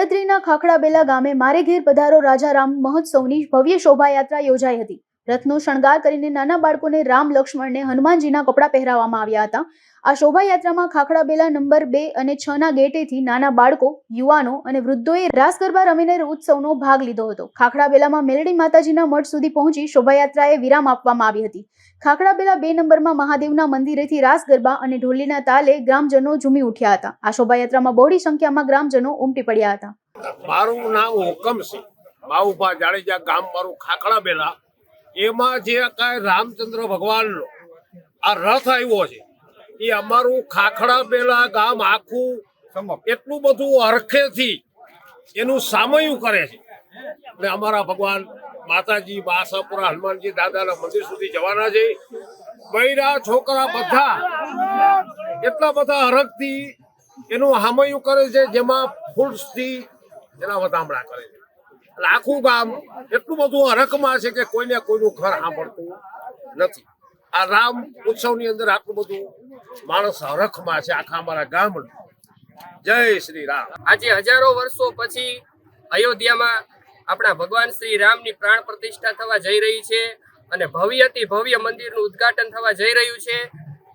પડદરીના ખાખડાબેલા ગામે મારે ઘેર પધારો રાજા રામ મહોત્સવની ભવ્ય શોભાયાત્રા યોજાઈ હતી। રથનો શણગાર કરીને નાના બાળકોને રામ લક્ષ્મણને હનુમાનજીના કપડાં પહેરાવવામાં આવ્યા હતા। આ શોભાયાત્રામાં ખાખડાબેલા નંબર 2 અને 6 ના ગેટેથી નાના બાળકો, યુવાનો અને વૃદ્ધોએ રાસ ગરબા રમીને ઉત્સવનો ભાગ લીધો હતો। ખાખડાબેલામાં મેલડી માતાજીના મઠ સુધી પહોંચી શોભાયાત્રાએ વિરામ આપવામાં આવી હતી। ખાખડાબેલા 2 નંબરમાં મહાદેવના મંદિરેથી રાસ ગરબા અને ઢોલીના તાલે ગ્રામજનો ઝૂમી ઉઠ્યા હતા। આ શોભાયાત્રામાં બહોળી સંખ્યામાં ગ્રામજનો ઉમટી પડ્યા હતા। મારું નામ હુકમસિંહ બાઉભા જાડેજા, ગામ મારું ખાખડાબેલા। એમાં જે કાંઈ રામચંદ્ર ભગવાનનો આ રથ આવ્યો છે એ અમારું ખાખડાબેલા ગામ આખું એટલું બધું હરખેથી એનું સામયું કરે છે ને અમારા ભગવાન માતાજી, બાસાપુરા હનુમાનજી દાદાના મંદિર સુધી જવાના છે। બૈરા છોકરા બધા એટલા બધા હરખથી એનું સામયું કરે છે, જેમાં ફૂલથી એના વધામણા કરે છે। એટલે આખું ગામ એટલું બધું હરખમાં છે કે કોઈને કોઈનું ઘર સાંભળતું નથી। આ રામ ઉત્સવની અંદર આટલું બધું માણસ હરખમાં છે આખા અમારા ગામનું। જય શ્રી રામ। આજે હજારો વર્ષો પછી અયોધ્યામાં આપણા ભગવાન શ્રી રામની પ્રાણ પ્રતિષ્ઠા થવા જઈ રહી છે અને ભવ્યથી ભવ્ય મંદિરનું ઉદ્ઘાટન થવા જઈ રહ્યું છે।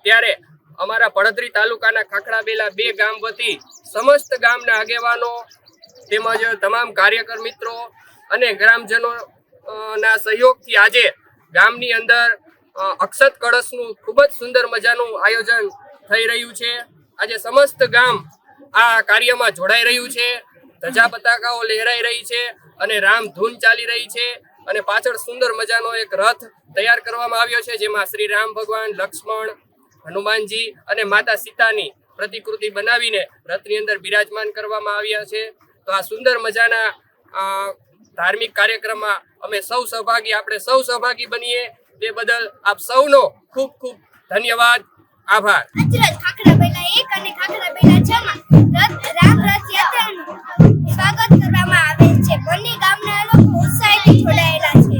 ત્યારે અમારા પડદરી તાલુકાના ખાખડાબેલા 2 ગામ વતી સમસ્ત ગામના આગેવાનો તેમજ તમામ કાર્યકર મિત્રો અને ગ્રામજનો ના સહયોગથી આજે ગામની અંદર અક્ષત કળશનું ખૂબ જ સુંદર મજાનું આયોજન થઈ રહ્યું છે। આજે સમસ્ત ગામ આ કાર્યમાં જોડાઈ રહ્યું છે। ધજા પતાકાઓ લહેરાઈ રહી છે અને રામ ધૂન ચાલી રહી છે અને પાછળ સુંદર મજાનો એક રથ તૈયાર કરવામાં આવ્યો છે, જેમાં શ્રી રામ ભગવાન, લક્ષ્મણ, હનુમાનજી અને માતા સીતાની પ્રતિકૃતિ બનાવીને રથની અંદર બિરાજમાન કરવામાં આવ્યા છે। તો આ સુંદર મજાના ધાર્મિક કાર્યક્રમમાં આપણે સૌ સહભાગી બનીએ તે બદલ આપ સૌનો ખૂબ ખૂબ ધન્યવાદ, આભાર। ખાખડાબેલા 1 અને ખાખડાબેલા 6 માં રામ રથ યાત્રાનું સ્વાગત કરવામાં આવે છે। બંને ગામના લોકો ઉત્સાહથી જોડાયેલા છે।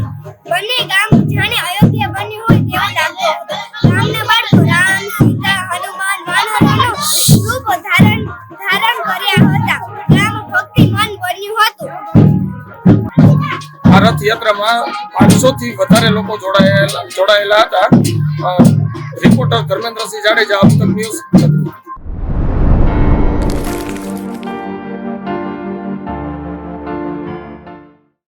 બંને ગામ જાણે અયોધ્યા બન્યું હોય તેવું લાગતું હતું। ગામના બાળકો રામ, સીતા, હનુમાન, વાનરોનું રૂપ ધારણ કર્યા હતા। ગામ ભક્તિમન બન્યું હતું। આ રથયાત્રામાં 500 થી વધારે લોકો જોડાયેલા હતા। Reporter Dharmendrasinh Jadeja, Abtak news.